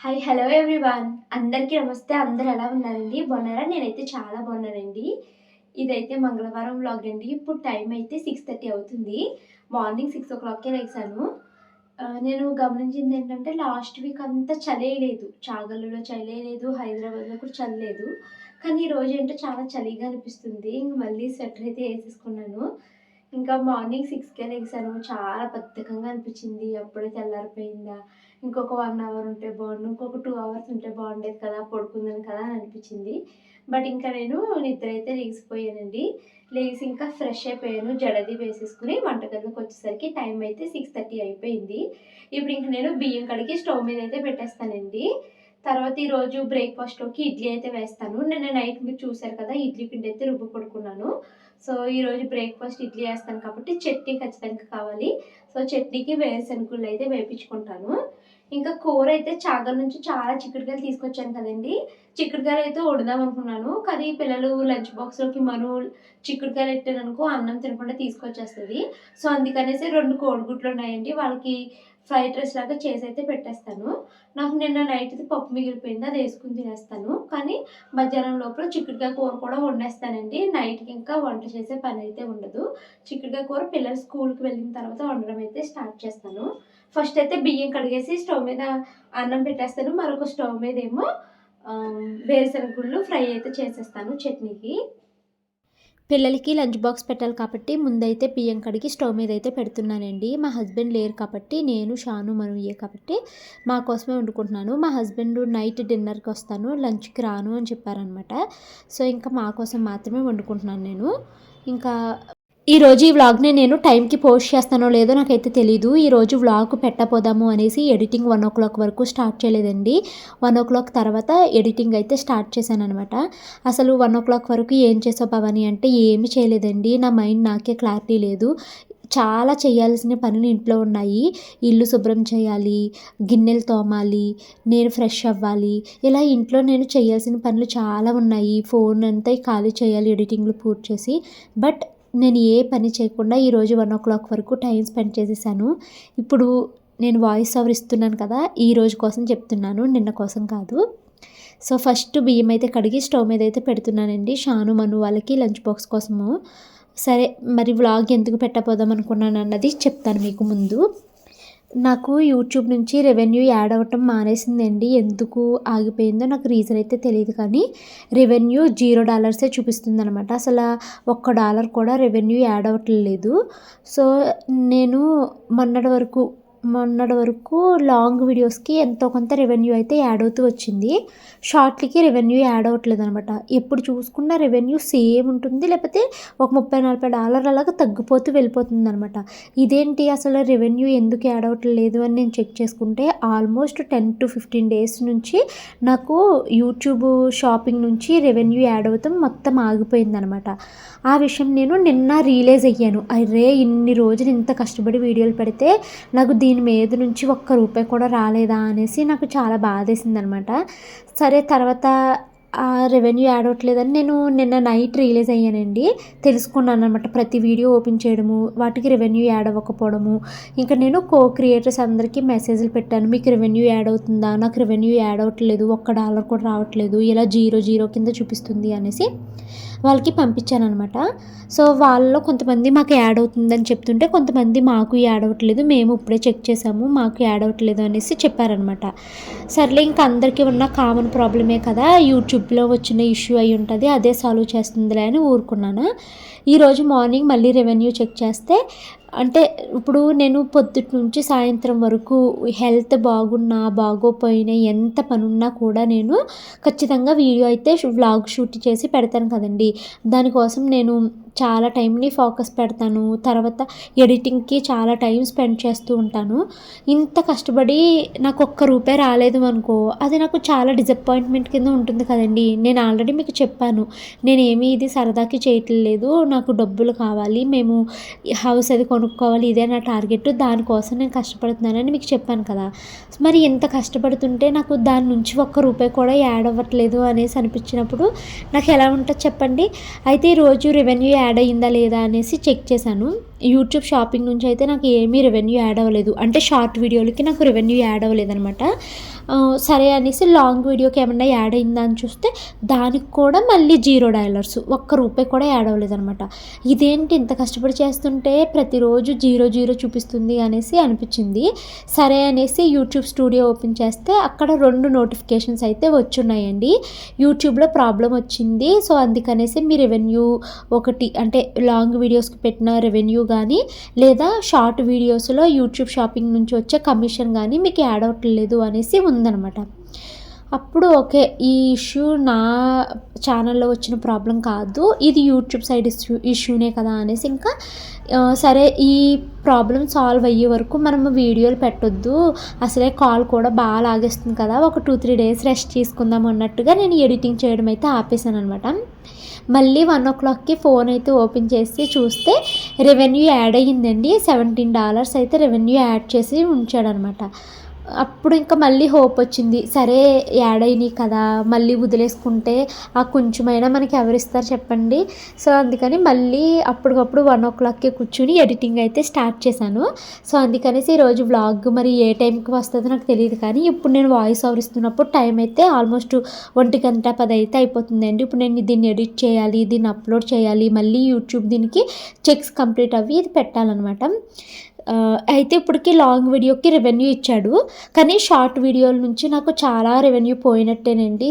Hi hello everyone అందరికీ నమస్తే. అందరూ ఎలా ఉన్నారండి? బాగున్నారా? నేనైతే చాలా బాగున్నానండి. ఇదైతే మంగళవారం వ్లాగ్ అండి. ఇప్పుడు టైం అయితే 6:30 అవుతుంది. మార్నింగ్ 6:00కే లేచాను. నేను గమనించింది ఏంటంటే లాస్ట్ వీక్ అంతా చలే లేదు. చాగల్లులో చలే లేదు, హైదరాబాద్లో కూడా చలి లేదు. కానీ ఈరోజు ఏంటో చాలా చలిగా అనిపిస్తుంది. ఇంక మళ్ళీ స్వెటర్ అయితే వేసేసుకున్నాను. ఇంకా మార్నింగ్ 6కే లెగిసాను. చాలా బద్ధకంగా అనిపించింది. అప్పుడే తెల్లారిపోయిందా, ఇంకొక 1 అవర్ ఉంటే బాగుండు, ఇంకొక 2 అవర్స్ ఉంటే బాగుండేది కదా, పడుకుందాను కదా అని అనిపించింది. బట్ ఇంకా నేను నిద్ర అయితే లెగిసిపోయానండి. లేచి ఇంకా ఫ్రెష్ అయిపోయాను. జడది వేసేసుకుని వంటగదిలోకి వచ్చేసరికి టైం అయితే 6:30 అయిపోయింది. ఇప్పుడు ఇంక నేను బియ్యం కడిగి స్టవ్ మీద అయితే పెట్టేస్తానండి. తర్వాత ఈరోజు బ్రేక్ఫాస్ట్లోకి ఇడ్లీ అయితే వేస్తాను. నిన్న నైట్ మీరు చూసారు కదా, ఇడ్లీ పిండి అయితే రుబ్బు పడుకున్నాను. సో ఈరోజు బ్రేక్ఫాస్ట్ ఇడ్లీ వేస్తాను కాబట్టి చట్నీ ఖచ్చితంగా కావాలి. సో చట్నీకి వేరుశనగుళ్ళు అయితే వేపించుకుంటాను. ఇంకా కూర అయితే చాగల నుంచి చాలా చిక్కుడుకాయలు తీసుకొచ్చాను కదండి. చిక్కుడుకాయలు అయితే వండుదాం అనుకున్నాను. కానీ పిల్లలు లంచ్ బాక్స్లోకి చిక్కుడుకాయలు పెట్టాననుకో అన్నం తినకుండా తీసుకొచ్చేస్తుంది. సో అందుకనేసి 2 కోడిగుడ్లు ఉన్నాయండి. వాళ్ళకి ఫ్రైడ్ రైస్ లాగా చేసి అయితే పెట్టేస్తాను. నాకు నిన్న నైట్ది పప్పు మిగిలిపోయింది, అది వేసుకుని తినేస్తాను. కానీ మధ్యాహ్నం లోపల చిక్కుడుకాయ కూర కూడా వండేస్తానండి. నైట్కి ఇంకా వంట చేసే పని అయితే ఉండదు. చిక్కుడుకాయ కూర పిల్లలు స్కూల్కి వెళ్ళిన తర్వాత వండడం అయితే స్టార్ట్ చేస్తాను. ఫస్ట్ అయితే బియ్యం కడిగేసి స్టవ్ మీద అన్నం పెట్టేస్తాను. మరొక స్టవ్ మీద ఏమో వేరుశనగ గుళ్ళు ఫ్రై అయితే చేసేస్తాను చట్నీకి. పిల్లలకి లంచ్ బాక్స్ పెట్టాలి కాబట్టి ముందైతే బియ్యం కడిగి స్టవ్ మీద అయితే పెడుతున్నానండి. మా హస్బెండ్ లేరు కాబట్టి నేను షాను మనయ్యే కాబట్టి మా కోసమే వండుకుంటున్నాను. మా హస్బెండ్ నైట్ డిన్నర్కి వస్తాను, లంచ్కి రాను అని చెప్పారనమాట. సో ఇంకా మా కోసం మాత్రమే వండుకుంటున్నాను నేను. ఇంకా ఈరోజు ఈ వ్లాగ్ని నేను టైంకి పోస్ట్ చేస్తానో లేదో నాకైతే తెలీదు. ఈరోజు వ్లాగ్ పెట్టపోదాము అనేసి ఎడిటింగ్ 1 వరకు స్టార్ట్ చేయలేదండి. 1 తర్వాత ఎడిటింగ్ అయితే స్టార్ట్ చేశాను అనమాట. అసలు 1 వరకు ఏం చేసావు భవాని అంటే ఏమి చేయలేదండి. నా మైండ్ నాకే క్లారిటీ లేదు. చాలా చేయాల్సిన పనులు ఇంట్లో ఉన్నాయి. ఇల్లు శుభ్రం చేయాలి, గిన్నెలు తోమాలి, నేను ఫ్రెష్ అవ్వాలి, ఇలా ఇంట్లో నేను చేయాల్సిన పనులు చాలా ఉన్నాయి. ఫోన్ అంతా ఖాళీ చేయాలి ఎడిటింగ్లు పూర్తి చేసి. బట్ నేను ఏ పని చేయకుండా ఈరోజు 1 వరకు టైం స్పెండ్ చేసేసాను. ఇప్పుడు నేను వాయిస్ ఓవర్ ఇస్తున్నాను కదా, ఈ రోజు కోసం చెప్తున్నాను, నిన్న కోసం కాదు. సో ఫస్ట్ బియ్యం అయితే కడిగి స్టవ్ మీద అయితే పెడుతున్నానండి షాను మను వాళ్ళకి లంచ్ బాక్స్ కోసము. సరే మరి వ్లాగ్ ఎందుకు పెట్టపోదాం అనుకున్నాను అన్నది చెప్తాను మీకు ముందు. నాకు యూట్యూబ్ నుంచి రెవెన్యూ యాడ్ అవ్వటం మానేసిందండి. ఎందుకు ఆగిపోయిందో నాకు రీజన్ అయితే తెలియదు. కానీ రెవెన్యూ $0 చూపిస్తుంది అనమాట. అసలు $1 కూడా రెవెన్యూ యాడ్ అవ్వట్లేదు. సో నేను మొన్నటి వరకు లాంగ్ వీడియోస్కి ఎంతో కొంత రెవెన్యూ అయితే యాడ్ అవుతూ వచ్చింది. షార్ట్లకి రెవెన్యూ యాడ్ అవ్వట్లేదు అనమాట. ఎప్పుడు చూసుకున్న రెవెన్యూ సేమ్ ఉంటుంది, లేకపోతే ఒక $30-40 అలాగా తగ్గిపోతూ వెళ్ళిపోతుంది అనమాట. ఇదేంటి అసలు రెవెన్యూ ఎందుకు యాడ్ అవ్వట్లేదు అని నేను చెక్ చేసుకుంటే ఆల్మోస్ట్ 10 to 15 days నుంచి నాకు యూట్యూబ్ షాపింగ్ నుంచి రెవెన్యూ యాడ్ అవుతాం మొత్తం ఆగిపోయిందనమాట. ఆ విషయం నేను నిన్న రియలైజ్ అయ్యాను. అరే ఇన్ని రోజులు ఇంత కష్టపడి వీడియోలు పెడితే నాకు దీని మీద నుంచి ₹1 కూడా రాలేదా అనేసి నాకు చాలా బాధేసింది అనమాట. సరే తర్వాత రెవెన్యూ యాడ్ అవ్వట్లేదని నేను నిన్న నైట్ రియలైజ్ అయ్యానండి. తెలుసుకున్నాను అనమాట. ప్రతి వీడియో ఓపెన్ చేయడము, వాటికి రెవెన్యూ యాడ్ అవ్వకపోవడము. ఇంకా నేను క్రియేటర్స్ అందరికీ మెసేజ్లు పెట్టాను, మీకు రెవెన్యూ యాడ్ అవుతుందా, నాకు రెవెన్యూ యాడ్ అవ్వట్లేదు, $1 కూడా రావట్లేదు, ఇలా 0 కింద చూపిస్తుంది అనేసి వాళ్ళకి పంపించాను అనమాట. సో వాళ్ళలో కొంతమంది మాకు యాడ్ అవుతుందని చెప్తుంటే, కొంతమంది మాకు యాడ్ అవ్వట్లేదు, మేము ఇప్పుడే చెక్ చేసాము, మాకు యాడ్ అవ్వట్లేదు అనేసి చెప్పారనమాట. సర్లే ఇంకా అందరికీ ఉన్న కామన్ ప్రాబ్లమే కదా, యూట్యూబ్లో వచ్చిన ఇష్యూ అయి ఉంటుంది, అదే సాల్వ్ చేస్తుందిలే అని ఊరుకున్నాను. ఈరోజు మార్నింగ్ మళ్ళీ రెవెన్యూ చెక్ చేస్తే, అంటే ఇప్పుడు నేను పొద్దుటి నుంచి సాయంత్రం వరకు హెల్త్ బాగున్నా బాగోపోయినా ఎంత పనున్నా కూడా నేను ఖచ్చితంగా వీడియో అయితే వ్లాగ్ షూట్ చేసి పెడతాను కదండి. దానికోసం నేను చాలా టైంని ఫోకస్ పెడతాను. తర్వాత ఎడిటింగ్కి చాలా టైం స్పెండ్ చేస్తూ ఉంటాను. ఇంత కష్టపడి నాకు $1 రాలేదు అనుకో, అది నాకు చాలా డిసప్పాయింట్మెంట్ కింద ఉంటుంది కదండి. నేను ఆల్రెడీ మీకు చెప్పాను, నేనేమి ఇది సరదాకి చేయట్లేదు, నాకు డబ్బులు కావాలి, మేము హౌస్ అది కొనుక్కోవాలి, ఇదే నా టార్గెట్, దానికోసం నేను కష్టపడుతున్నానని మీకు చెప్పాను కదా. మరి ఇంత కష్టపడుతుంటే నాకు దాని నుంచి $1 కూడా యాడ్ అవ్వట్లేదు అనేసి అనిపించినప్పుడు నాకు ఎలా ఉంటుంది చెప్పండి. అయితే ఈరోజు రెవెన్యూ యాడ్ అయ్యిందా లేదా అనేసి చెక్ చేశాను. యూట్యూబ్ షాపింగ్ నుంచి అయితే నాకు ఏమీ రెవెన్యూ యాడ్ అవ్వలేదు. అంటే షార్ట్ వీడియోలకి నాకు రెవెన్యూ యాడ్ అవ్వలేదు అనమాట. సరే అనేసి లాంగ్ వీడియోకి ఏమన్నా యాడ్ అయిందా అని చూస్తే దానికి కూడా మళ్ళీ $0 ₹1 కూడా యాడ్ అవ్వలేదనమాట. ఇదేంటి ఇంత కష్టపడి చేస్తుంటే ప్రతిరోజు 0 చూపిస్తుంది అనేసి అనిపించింది. సరే అనేసి యూట్యూబ్ స్టూడియో ఓపెన్ చేస్తే అక్కడ 2 నోటిఫికేషన్స్ అయితే వచ్చున్నాయండి. యూట్యూబ్లో ప్రాబ్లం వచ్చింది. సో అందుకనేసి మీ రెవెన్యూ ఒకటి అంటే లాంగ్ వీడియోస్కి పెట్టిన రెవెన్యూ కానీ లేదా షార్ట్ వీడియోస్లో యూట్యూబ్ షాపింగ్ నుంచి వచ్చే కమిషన్ కానీ మీకు యాడ్ అవ్వట్లేదు అనేసి ఉందన్నమాట. అప్పుడు ఓకే, ఈ ఇష్యూ నా ఛానల్లో వచ్చిన ప్రాబ్లం కాదు, ఇది యూట్యూబ్ సైడ్ ఇష్యూనే కదా అనేసి ఇంకా సరే ఈ ప్రాబ్లం సాల్వ్ అయ్యే వరకు మనం వీడియోలు పెట్టొద్దు, అసలే కాల్ కూడా బాగా లాగేస్తుంది కదా, ఒక 2-3 డేస్ రెస్ట్ తీసుకుందాం అన్నట్టుగా నేను ఎడిటింగ్ చేయడం అయితే ఆపేసాను అనమాట. మళ్ళీ 1 o'clockకి ఫోన్ అయితే ఓపెన్ చేసి చూస్తే రెవెన్యూ యాడ్ అయ్యిందండి. $17 అయితే రెవెన్యూ యాడ్ చేసి ఉంచాడనమాట. అప్పుడు ఇంకా మళ్ళీ హోప్ వచ్చింది. సరే యాడ్ అయినాయి కదా, మళ్ళీ వదిలేసుకుంటే ఆ కొంచెమైనా మనకి ఎవరిస్తారు చెప్పండి. సో అందుకని మళ్ళీ అప్పటికప్పుడు 1 o'clockకి కూర్చుని ఎడిటింగ్ అయితే స్టార్ట్ చేశాను. సో అందుకనేసి ఈరోజు వ్లాగ్ మరి ఏ టైంకి వస్తుందో నాకు తెలియదు, కానీ ఇప్పుడు నేను వాయిస్ ఓవర్ ఇస్తున్నప్పుడు టైం అయితే ఆల్మోస్ట్ 1:10 అయితే అయిపోతుందండి. ఇప్పుడు నేను దీన్ని ఎడిట్ చేయాలి, దీన్ని అప్లోడ్ చేయాలి, మళ్ళీ యూట్యూబ్ దీనికి చెక్స్ కంప్లీట్ అవి ఇది పెట్టాలన్నమాట. అయితే ఇప్పటికి లాంగ్ వీడియోకి రెవెన్యూ ఇచ్చాడు, కానీ షార్ట్ వీడియోల నుంచి నాకు చాలా రెవెన్యూ పోయినట్టేనండి.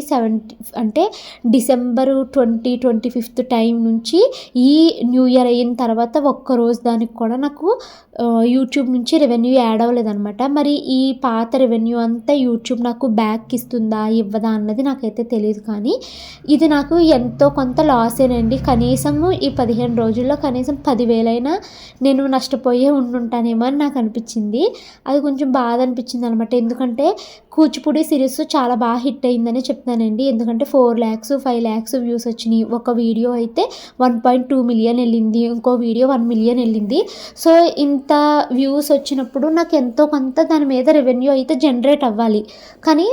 అంటే December 25th టైం నుంచి ఈ న్యూ ఇయర్ అయిన తర్వాత ఒక్కరోజు దానికి కూడా నాకు యూట్యూబ్ నుంచి రెవెన్యూ యాడ్ అవ్వలేదన్నమాట. మరి ఈ పాత రెవెన్యూ అంతా యూట్యూబ్ నాకు బ్యాక్ ఇస్తుందా ఇవ్వదా అన్నది నాకైతే తెలియదు, కానీ ఇది నాకు ఎంతో కొంత లాసేనండి. కనీసము ఈ 15 రోజుల్లో కనీసం 10,000 నేను నష్టపోయే ఉండుంటానేమో అని నాకు అనిపించింది. అది కొంచెం బాధ అనిపించింది అనమాట. ఎందుకంటే కూచిపూడి సిరీస్ చాలా బాగా హిట్ అయిందని చెప్తానండి. ఎందుకంటే 4 lakhs 5 lakhs వ్యూస్ వచ్చినాయి. ఒక వీడియో అయితే 1.2 million వెళ్ళింది, ఇంకో వీడియో 1 million వెళ్ళింది. సో ఇంత వ్యూస్ వచ్చినప్పుడు నాకు ఎంతో కొంత దాని మీద రెవెన్యూ అయితే జనరేట్ అవ్వాలి. కానీ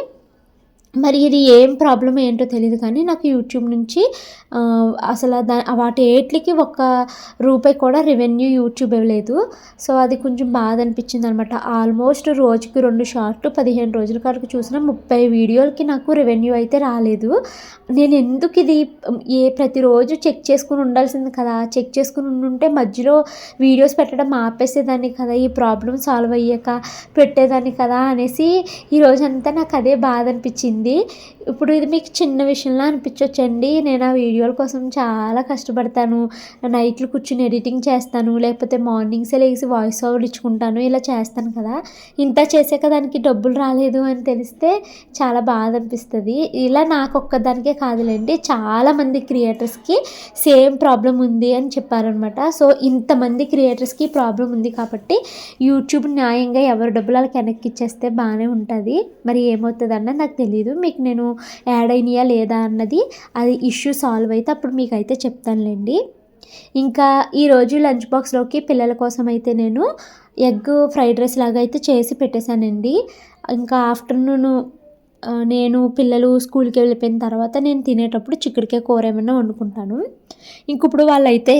మరి ఇది ఏం ప్రాబ్లం ఏంటో తెలియదు, కానీ నాకు యూట్యూబ్ నుంచి అసలు వాటి ఏట్లకి ₹1 కూడా రెవెన్యూ యూట్యూబ్ ఇవ్వలేదు. సో అది కొంచెం బాధ అనిపించింది అనమాట. ఆల్మోస్ట్ రోజుకి 2 షార్ట్ 15 రోజుల వరకు చూసిన 30 వీడియోలకి నాకు రెవెన్యూ అయితే రాలేదు. నేను ఎందుకు ఇది ప్రతిరోజు చెక్ చేసుకుని ఉండాల్సింది కదా, చెక్ చేసుకుని ఉంటే మధ్యలో వీడియోస్ పెట్టడం ఆపేసేదాన్ని కదా, ఈ ప్రాబ్లం సాల్వ్ అయ్యాక పెట్టేదాన్ని కదా అనేసి ఈరోజంతా నాకు అదే బాధ అనిపించింది. ఇప్పుడు ఇది మీకు చిన్న విషయంలా అనిపించవచ్చండి. నేను ఆ వీడియోల కోసం చాలా కష్టపడతాను, నైట్లు కూర్చుని ఎడిటింగ్ చేస్తాను, లేకపోతే మార్నింగ్సే లేచి వాయిస్ ఓవర్ ఇచ్చుకుంటాను, ఇలా చేస్తాను కదా. ఇంత చేసాక దానికి డబ్బులు రాలేదు అని తెలిస్తే చాలా బాధ అనిపిస్తుంది. ఇలా నాకు ఒక్కదానికే కాదులేండి, చాలామంది క్రియేటర్స్కి సేమ్ ప్రాబ్లం ఉంది అని చెప్పారనమాట. సో ఇంతమంది క్రియేటర్స్కి ప్రాబ్లం ఉంది కాబట్టి యూట్యూబ్ న్యాయంగా ఎవరి డబ్బులు వాళ్ళకి వెనక్కి ఇచ్చేస్తే బాగానే ఉంటుంది. మరి ఏమవుతుంది అన్నది నాకు తెలియదు. మీకు నేను యాడ్ అయినాయా లేదా అన్నది అది ఇష్యూ సాల్వ్ అయితే అప్పుడు మీకు అయితే చెప్తానులేండి. ఇంకా ఈరోజు లంచ్ బాక్స్లోకి పిల్లల కోసం అయితే నేను ఎగ్ ఫ్రైడ్ రైస్ లాగా అయితే చేసి పెట్టేశానండి. ఇంకా ఆఫ్టర్నూన్ నేను పిల్లలు స్కూల్కి వెళ్ళిపోయిన తర్వాత నేను తినేటప్పుడు చిక్కుడుకాయ కూర ఏమైనా వండుకుంటాను. ఇంక ఇప్పుడు వాళ్ళైతే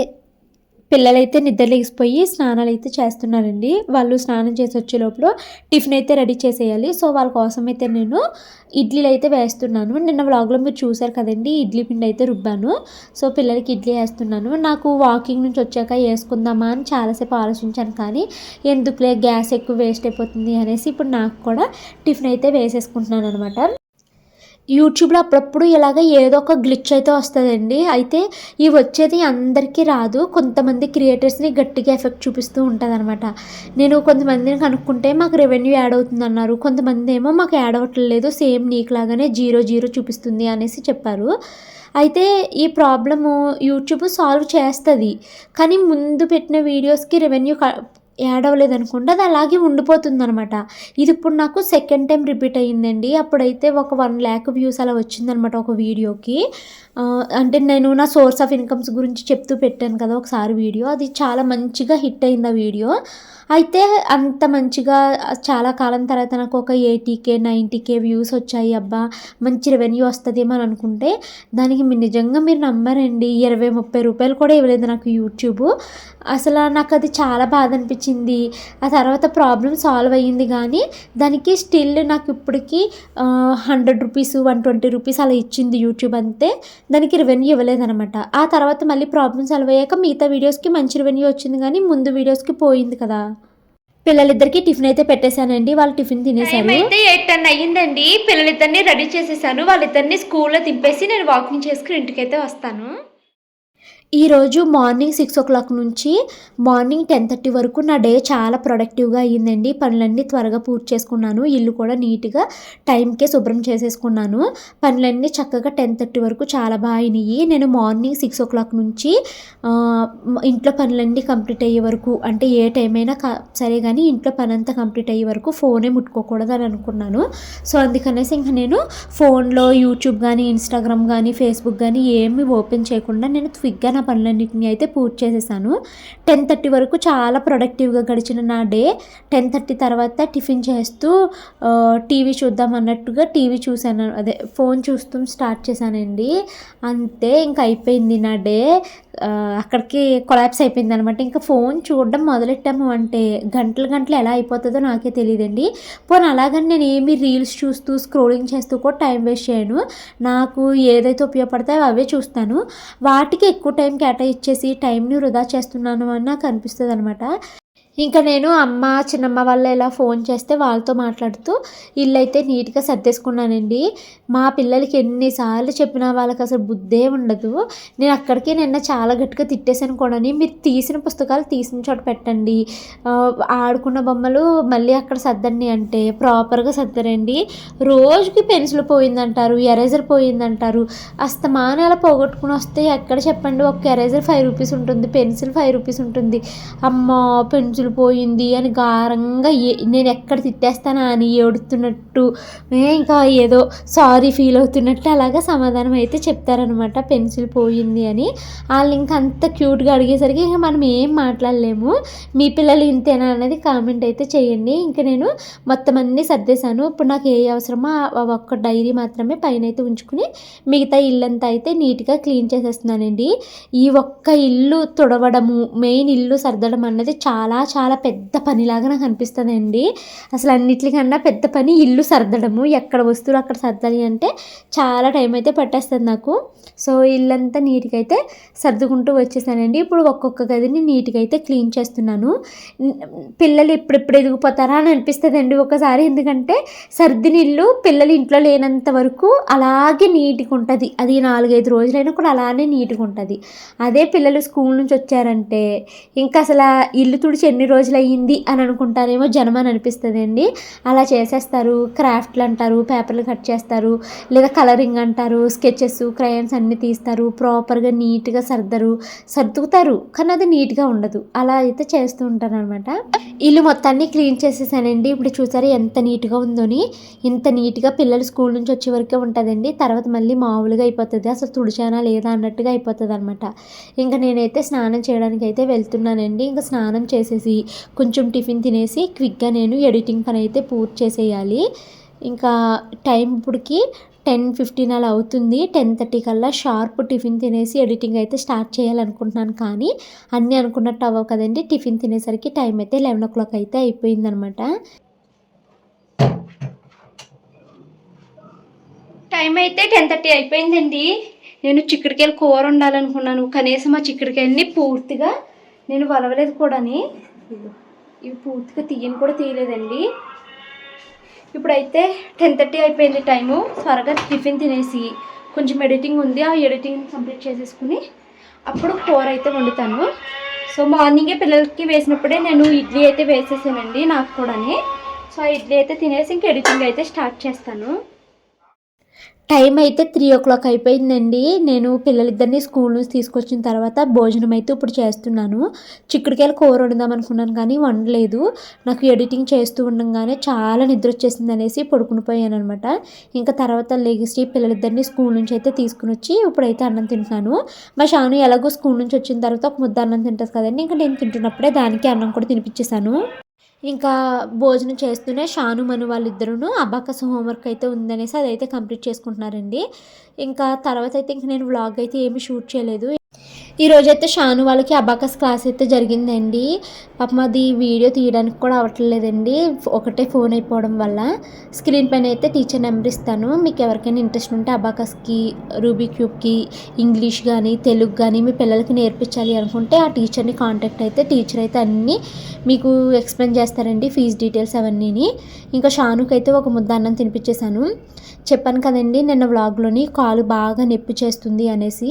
పిల్లలైతే నిద్ర లేచిపోయి స్నానాలు అయితే చేస్తున్నారండి. వాళ్ళు స్నానం చేసి వచ్చే లోపల టిఫిన్ అయితే రెడీ చేసేయాలి. సో వాళ్ళ కోసం అయితే నేను ఇడ్లీలు అయితే వేస్తున్నాను. నిన్న వ్లాగ్లో మీరు చూసారు కదండి, ఇడ్లీ పిండి అయితే రుబ్బాను. సో పిల్లలకి ఇడ్లీ వేస్తున్నాను. నాకు వాకింగ్ నుంచి వచ్చాక వేసుకుందామా అని చాలాసేపు ఆలోచించాను, కానీ ఎందుకులే గ్యాస్ ఎక్కువ వేస్ట్ అయిపోతుంది అనేసి ఇప్పుడు నాకు కూడా టిఫిన్ అయితే వేసేసుకుంటున్నాను అనమాట. యూట్యూబ్లో అప్పుడప్పుడు ఇలాగ ఏదో ఒక గ్లిచ్ అయితే వస్తుందండి. అయితే ఇవి వచ్చేది అందరికీ రాదు, కొంతమంది క్రియేటర్స్ని గట్టిగా ఎఫెక్ట్ చూపిస్తూ ఉంటుంది అనమాట. నేను కొంతమందిని కనుక్కుంటే మాకు రెవెన్యూ యాడ్ అవుతుంది అన్నారు, కొంతమంది ఏమో మాకు యాడ్ అవ్వట్లేదు, సేమ్ నీకులాగానే 0 చూపిస్తుంది అనేసి చెప్పారు. అయితే ఈ ప్రాబ్లము యూట్యూబ్ సాల్వ్ చేస్తుంది, కానీ ముందు పెట్టిన వీడియోస్కి రెవెన్యూ యాడ్ అవ్వలేదు అనుకుంటే అది అలాగే ఉండిపోతుంది అనమాట. ఇది ఇప్పుడు నాకు సెకండ్ టైం రిపీట్ అయ్యిందండి. అప్పుడైతే ఒక 1 lakh వ్యూస్ అలా వచ్చిందనమాట ఒక వీడియోకి. అంటే నేను నా సోర్స్ ఆఫ్ ఇన్కమ్స్ గురించి చెప్తూ పెట్టాను కదా ఒకసారి వీడియో, అది చాలా మంచిగా హిట్ అయింది ఆ వీడియో. అయితే అంత మంచిగా చాలా కాలం తర్వాత నాకు ఒక 80K 90K వ్యూస్ వచ్చాయి. అబ్బా మంచి రెవెన్యూ వస్తుందేమో అని అనుకుంటే దానికి నిజంగా మీరు నమ్మరండి, ₹20-30 కూడా ఇవ్వలేదు నాకు యూట్యూబ్. అసలు నాకు అది చాలా బాధ అనిపించింది. ఇచ్చింది. ఆ తర్వాత ప్రాబ్లమ్ సాల్వ్ అయ్యింది కానీ దానికి స్టిల్ నాకు ఇప్పటికి 100 రూపీస్ 120 రూపీస్ అలా ఇచ్చింది యూట్యూబ్ అంతే. దానికి రెవెన్యూ ఇవ్వలేదనమాట. ఆ తర్వాత మళ్ళీ ప్రాబ్లమ్ సాల్వ్ అయ్యాక మిగతా వీడియోస్కి మంచి రెవెన్యూ వచ్చింది కానీ ముందు వీడియోస్కి పోయింది కదా. పిల్లలిద్దరికి టిఫిన్ అయితే పెట్టేశానండి. వాళ్ళు టిఫిన్ తినేసారు. అయితే 8:10 అయ్యిందండి. పిల్లలిద్దరిని రెడీ చేసేసాను. వాళ్ళిద్దరిని స్కూల్లో దింపేసి నేను వాకింగ్ చేసుకుని ఇంటికైతే వస్తాను. ఈరోజు మార్నింగ్ 6:00 నుంచి మార్నింగ్ 10:30 వరకు నా డే చాలా ప్రొడక్టివ్గా అయ్యిందండి. పనులన్నీ త్వరగా పూర్తి చేసుకున్నాను. ఇల్లు కూడా నీట్గా టైంకే శుభ్రం చేసేసుకున్నాను. పనులన్నీ చక్కగా 10:30 వరకు చాలా బాగా అయినాయి. నేను మార్నింగ్ 6:00 నుంచి ఇంట్లో పనులన్నీ కంప్లీట్ అయ్యే వరకు, అంటే ఏ టైం అయినా సరే కానీ ఇంట్లో పని అంతా కంప్లీట్ అయ్యే వరకు ఫోనే ముట్టుకోకూడదు అని అనుకున్నాను. సో అందుకనేసి ఇంకా నేను ఫోన్లో యూట్యూబ్ కానీ ఇన్స్టాగ్రామ్ కానీ ఫేస్బుక్ కానీ ఏమీ ఓపెన్ చేయకుండా నేను క్విక్గా నా పనులన్నింటినీ అయితే పూర్తి చేసేసాను. 10:30 వరకు చాలా ప్రొడక్టివ్గా గడిచిన నా డే. 10:30 తర్వాత టిఫిన్ చేస్తూ టీవీ చూద్దాం అన్నట్టుగా టీవీ చూశాను, అదే ఫోన్ చూస్తూ స్టార్ట్ చేశానండి. అంతే ఇంకా అయిపోయింది నా డే. అక్కడికి కొలాప్స్ అయిపోయింది అనమాట. ఇంకా ఫోన్ చూడడం మొదలెట్టాము అంటే గంటలు ఎలా అయిపోతుందో నాకే తెలియదండి. పోనీ అలాగని నేను ఏమి రీల్స్ చూస్తూ స్క్రోలింగ్ చేస్తూ కూడా టైం వేస్ట్ చేయను. నాకు ఏదైతే ఉపయోగపడతాయో అవే చూస్తాను. వాటికి ఎక్కువ టైం కేటాయించేసి టైంని వృధా చేస్తున్నాను అని నాకు అనిపిస్తుంది అనమాట. ఇంకా నేను అమ్మ చిన్నమ్మ వాళ్ళు ఇలా ఫోన్ చేస్తే వాళ్ళతో మాట్లాడుతూ ఇల్లు అయితే నీట్గా సర్దేసుకున్నానండి. మా పిల్లలకి ఎన్నిసార్లు చెప్పినా వాళ్ళకి అసలు బుద్ధే ఉండదు. నేను అక్కడికి నిన్న చాలా గట్టిగా తిట్టేసాను కూడా. మీరు తీసిన పుస్తకాలు తీసిన చోట పెట్టండి, ఆడుకున్న బొమ్మలు మళ్ళీ అక్కడ సర్దండి అంటే ప్రాపర్గా సర్దరండి. రోజుకి పెన్సిల్ పోయిందంటారు, ఎరేజర్ పోయిందంటారు. అస్తమానం అలా పోగొట్టుకుని వస్తే ఎక్కడ చెప్పండి. ఒక ఎరేజర్ 5 రూపీస్ ఉంటుంది, పెన్సిల్ 5 రూపీస్ ఉంటుంది. అమ్మ పెన్సిల్ పోయింది అని గారంగా నేను ఎక్కడ తిట్టేస్తానా అని ఏడుతున్నట్టు, ఇంకా ఏదో సారీ ఫీల్ అవుతున్నట్టు అలాగా సమాధానం అయితే చెప్తారనమాట పెన్సిల్ పోయింది అని. వాళ్ళు ఇంకా అంత క్యూట్గా అడిగేసరికి ఇంకా మనం ఏం మాట్లాడలేము. మీ పిల్లలు ఇంతేనా అనేది కామెంట్ అయితే చేయండి. ఇంకా నేను మొత్తం అన్నీ సర్దేశాను. ఇప్పుడు నాకు ఏ అవసరమో ఒక్క డైరీ మాత్రమే పైన అయితే ఉంచుకుని మిగతా ఇల్లంతా అయితే నీట్గా క్లీన్ చేసేస్తున్నానండి. ఈ ఒక్క ఇల్లు తుడవడము, మెయిన్ ఇల్లు సర్దడం అన్నది చాలా చాలా పెద్ద పనిలాగా నాకు అనిపిస్తుందండి. అసలు అన్నిటికన్నా పెద్ద పని ఇల్లు సర్దడము. ఎక్కడ వస్తువులు అక్కడ సర్దాలి అంటే చాలా టైం అయితే పట్టేస్తుంది నాకు. సో ఇల్లంతా నీట్గా అయితే సర్దుకుంటూ వచ్చేసానండి. ఇప్పుడు ఒక్కొక్క గదిని నీట్గా అయితే క్లీన్ చేస్తున్నాను. పిల్లలు ఎప్పుడెప్పుడు ఎదిగిపోతారా అని అనిపిస్తుందండి ఒకసారి. ఎందుకంటే సర్దిన ఇల్లు పిల్లలు ఇంట్లో లేనంత వరకు అలాగే నీట్గా ఉంటుంది. అది 4-5 రోజులైనా కూడా అలానే నీట్గా ఉంటుంది. అదే పిల్లలు స్కూల్ నుంచి వచ్చారంటే ఇంకా అసలు ఇల్లు తుడిచి ఎన్ని రోజులు అయ్యింది అని అనుకుంటారేమో జనం అని అనిపిస్తుంది అండి. అలా చేసేస్తారు. క్రాఫ్ట్లు అంటారు, పేపర్లు కట్ చేస్తారు, లేదా కలరింగ్ అంటారు, స్కెచెస్ క్రయాన్స్ అన్నీ తీస్తారు. ప్రాపర్గా నీట్గా సర్దుకుతారు కానీ అది నీట్గా ఉండదు. అలా అయితే చేస్తూ ఉంటారు అనమాట. ఇల్లు మొత్తాన్ని క్లీన్ చేసేసానండి. ఇప్పుడు చూసారు ఎంత నీట్గా ఉందోని. ఇంత నీట్గా పిల్లలు స్కూల్ నుంచి వచ్చే వరకే ఉంటుందండి. తర్వాత మళ్ళీ మామూలుగా అయిపోతుంది. అసలు తుడిచానా లేదా అన్నట్టుగా అయిపోతుంది అనమాట. ఇంకా నేనైతే స్నానం చేయడానికి అయితే వెళ్తున్నానండి. ఇంకా స్నానం చేసేసి కొంచెం టిఫిన్ తినేసి క్విక్గా నేను ఎడిటింగ్ పని అయితే పూర్తి చేసేయాలి. ఇంకా టైం ఇప్పటికి 10:15 అలా అవుతుంది. 10:30 కల్లా షార్ప్ టిఫిన్ తినేసి ఎడిటింగ్ అయితే స్టార్ట్ చేయాలనుకుంటున్నాను. కానీ అన్నీ అనుకున్నట్టు అవ్వవు కదండి. టిఫిన్ తినేసరికి టైం అయితే 11 అయితే అయిపోయిందనమాట. టైం అయితే 10:30 అయిపోయిందండి. నేను చిక్కుడుకాయలు కూర వండాలనుకున్నాను. కనీసం ఆ చిక్కుడుకాయలని పూర్తిగా నేను వలవలేదు కూడాని. ఇవి పూర్తిగా తీయలేదండి. ఇప్పుడైతే 10:30 అయిపోయింది టైము. త్వరగా టిఫిన్ తినేసి కొంచెం ఎడిటింగ్ ఉంది, ఆ ఎడిటింగ్ కంప్లీట్ చేసేసుకుని అప్పుడు కూర అయితే వండుతాను. సో మార్నింగే పిల్లలకి వేసినప్పుడే నేను ఇడ్లీ అయితే వేసేసానండి నాకు కూడాని. సో ఆ ఇడ్లీ అయితే తినేసి ఇంక ఎడిటింగ్ అయితే స్టార్ట్ చేస్తాను. టైం అయితే 3:00 అయిపోయిందండి. నేను పిల్లలిద్దరిని స్కూల్ నుంచి తీసుకొచ్చిన తర్వాత భోజనం అయితే ఇప్పుడు చేస్తున్నాను. చిక్కుడుకాయలు కూర వండుదాం అనుకున్నాను కానీ వండలేదు. నాకు ఎడిటింగ్ చేస్తూ ఉండగానే చాలా నిద్ర వచ్చేసింది అనేసి పడుకుని పోయాను అనమాట. ఇంకా తర్వాత లెగిసి పిల్లలిద్దరిని స్కూల్ నుంచి అయితే తీసుకుని వచ్చి ఇప్పుడైతే అన్నం తింటున్నాను. మా షాను ఎలాగో స్కూల్ నుంచి వచ్చిన తర్వాత ఒక ముద్ద అన్నం తింటుంది కదండి. ఇంకా నేను తింటున్నప్పుడే దానికి అన్నం కూడా తినిపించేశాను. ఇంకా భోజనం చేస్తూనే షాను మను వాళ్ళిద్దరూ అబాకస్ హోంవర్క్ అయితే ఉందనేసి అదైతే కంప్లీట్ చేసుకుంటున్నారండి. ఇంకా తర్వాత అయితే ఇంక నేను వ్లాగ్ అయితే ఏమీ షూట్ చేయలేదు. ఈరోజైతే షాను వాళ్ళకి అబాకస్ క్లాస్ అయితే జరిగిందండి. పాపం అది వీడియో తీయడానికి కూడా అవ్వట్లేదండి, ఒకటే ఫోన్ అయిపోవడం వల్ల. స్క్రీన్ పైన అయితే టీచర్ నెంబర్ ఇస్తాను, మీకు ఎవరికైనా ఇంట్రెస్ట్ ఉంటే అబాకస్కి, రూబీ క్యూబ్కి, ఇంగ్లీష్ కానీ తెలుగు కానీ మీ పిల్లలకి నేర్పించాలి అనుకుంటే ఆ టీచర్ని కాంటాక్ట్ అయితే టీచర్ అయితే అన్నీ మీకు ఎక్స్ప్లెయిన్ చేస్తారండి, ఫీజు డీటెయిల్స్ అవన్నీని. ఇంకా షానుకి అయితే ఒక ముద్ద అన్నం తినిపించేశాను. చెప్పాను కదండి నిన్న వ్లాగ్లోని కాలు బాగా నొప్పి చేస్తుంది అనేసి.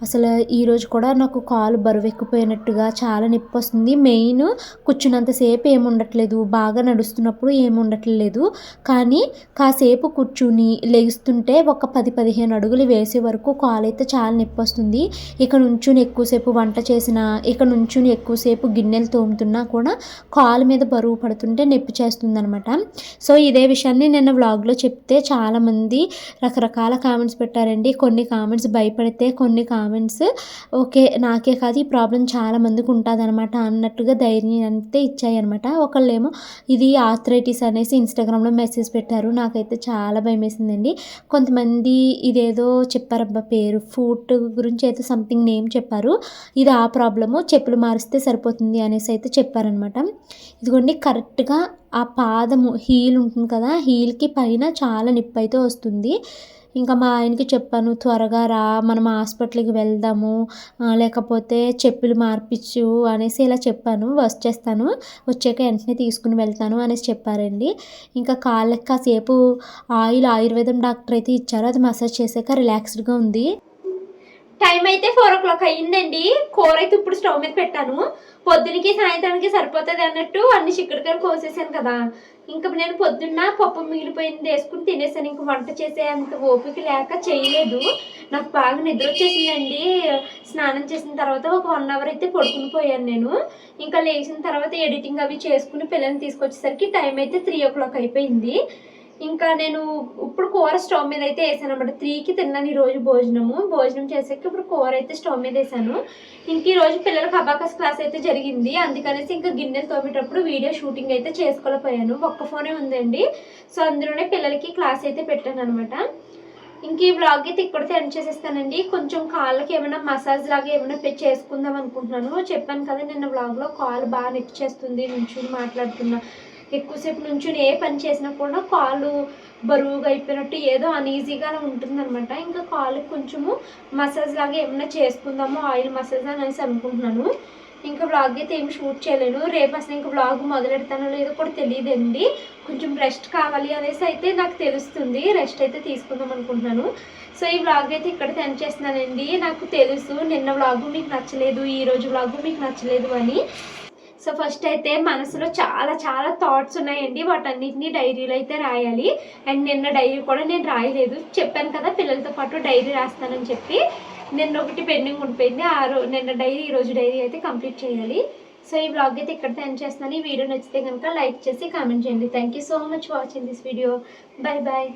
అసలు ఈరోజు కూడా నాకు కాలు బరువు ఎక్కిపోయినట్టుగా చాలా నొప్పి వస్తుంది. మెయిన్ కూర్చున్నంతసేపు ఏమి ఉండట్లేదు, బాగా నడుస్తున్నప్పుడు ఏమి ఉండట్లేదు. కానీ కాసేపు కూర్చుని లెగుస్తుంటే ఒక 10-15 అడుగులు వేసే వరకు కాలు అయితే చాలా నొప్పి వస్తుంది. ఇక నుంచుని ఎక్కువసేపు వంట చేసినా, ఇక నుంచుని ఎక్కువసేపు గిన్నెలు తోముతున్నా కూడా కాలు మీద బరువు పడుతుంటే నొప్పి చేస్తుంది అనమాట. సో ఇదే విషయాన్ని నిన్న వ్లాగ్లో చెప్తే చాలామంది రకరకాల కామెంట్స్ పెట్టారండి. కొన్ని కామెంట్స్ భయపడితే, కొన్ని కామెంట్స్ ఓకే నాకే కాదు ఈ ప్రాబ్లం చాలా మందికి ఉంటుంది అనమాట అన్నట్టుగా ధైర్యం అంతే ఇచ్చాయి అనమాట. ఒకళ్ళేమో ఇది ఆర్థరైటిస్ అనేసి ఇన్స్టాగ్రామ్లో మెసేజ్ పెట్టారు. నాకైతే చాలా భయం వేసిందండి. కొంతమంది ఇదేదో చెప్పారబ్బా పేరు, ఫుట్ గురించి అయితే సంథింగ్ నేమ్ చెప్పారు. ఇది ఆ ప్రాబ్లము, చెప్పులు మారిస్తే సరిపోతుంది అనేసి అయితే చెప్పారనమాట. ఇదిగోండి కరెక్ట్గా ఆ పాదము హీల్ ఉంటుంది కదా, హీల్కి పైన చాలా నొప్పి అయితే వస్తుంది. ఇంకా మా ఆయనకి చెప్పాను, త్వరగా రా మనం హాస్పిటల్కి వెళ్దాము, లేకపోతే చెప్పులు మార్పించు అనేసి ఇలా చెప్పాను. వచ్చేస్తాను, వచ్చాక వెంటనే తీసుకుని వెళ్తాను అనేసి చెప్పారండి. ఇంకా కాళ్ళకి కాసేపు ఆయుర్వేదం డాక్టర్ అయితే ఇచ్చారు, అది మసాజ్ చేశాక రిలాక్స్డ్గా ఉంది. టైం అయితే 4 o'clock అయ్యిందండి. కూర అయితే ఇప్పుడు స్టవ్ మీద పెట్టాను. పొద్దునకి సాయంత్రానికి సరిపోతుంది అన్నట్టు అన్ని చిక్కుడుకాయలు కోసేసాను కదా. ఇంకా నేను పొద్దున్న పప్పు మిగిలిపోయింది వేసుకుని తినేసాను. ఇంక వంట చేసే అంత ఓపిక లేక చేయలేదు. నాకు బాగా నిద్ర వచ్చేసిందండి. స్నానం చేసిన తర్వాత ఒక 1 hour అయితే పడుకుని పోయాను నేను. ఇంకా లేచిన తర్వాత ఎడిటింగ్ అవి చేసుకుని పిల్లల్ని తీసుకొచ్చేసరికి టైం అయితే 3 o'clock అయిపోయింది. ఇంకా నేను ఇప్పుడు కూర స్టవ్ మీద అయితే వేసాను అనమాట. 3కి తిన్నాను ఈరోజు భోజనం చేసాక ఇప్పుడు కూర అయితే స్టవ్ మీద వేసాను. ఇంక ఈరోజు పిల్లలకి అబాకస్ క్లాస్ అయితే జరిగింది, అందుకనేసి ఇంకా గిన్నెలు తోమేటప్పుడు వీడియో షూటింగ్ అయితే చేసుకోలేకపోయాను. ఒక్క ఫోనే ఉందండి, సో అందులోనే పిల్లలకి క్లాస్ అయితే పెట్టాను అనమాట. ఇంక ఈ వ్లాగ్ అయితే ఇక్కడితో ఎండ్ చేసేస్తానండి. కొంచెం కాళ్ళకి ఏమైనా మసాజ్ లాగా ఏమైనా చేసుకుందాం అనుకుంటున్నాను. చెప్పాను కదా నిన్న వ్లాగ్లో కాలు బాగా నొప్పి చేస్తుంది నుంచుని మాట్లాడుతున్నా, ఎక్కువసేపు నుంచుని ఏ పని చేసినా కూడా కాళ్ళు బరువుగా అయిపోయినట్టు ఏదో అనీజీగా ఉంటుందన్నమాట. ఇంకా కాళ్ళకి కొంచెము మసాజ్ లాగా ఏమైనా చేసుకుందాము, ఆయిల్ మసాజ్ అనేసి అనుకుంటున్నాను. ఇంకా వ్లాగ్ అయితే ఏమి షూట్ చేయలేను. రేపు అసలు ఇంకా వ్లాగ్ మొదలెడతానో లేదో కూడా తెలియదండి. కొంచెం రెస్ట్ కావాలి అనేసి అయితే నాకు తెలుస్తుంది, రెస్ట్ అయితే తీసుకుందాం అనుకుంటున్నాను. సో ఈ వ్లాగ్ అయితే ఇక్కడితో ఎండ్ చేస్తున్నానండి. నాకు తెలుసు నిన్న వ్లాగ్ మీకు నచ్చలేదు, ఈరోజు వ్లాగ్ మీకు నచ్చలేదు అని. సో ఫస్ట్ అయితే మనసులో చాలా చాలా థాట్స్ ఉన్నాయండి, వాటన్నిటిని డైరీలో అయితే రాయాలి. అండ్ నిన్న డైరీ కూడా నేను రాయలేదు, చెప్పాను కదా పిల్లలతో పాటు డైరీ రాస్తానని చెప్పి. నిన్న ఒకటి పెండింగ్ ఉండిపోయింది, నిన్న డైరీ ఈరోజు డైరీ అయితే కంప్లీట్ చేయాలి. సో ఈ వ్లాగ్ అయితే ఇక్కడితో ఎండ్ చేస్తున్నాను. ఈ వీడియో నచ్చితే కనుక లైక్ చేసి కామెంట్ చేయండి. Thank you so much watching this video. Bye bye.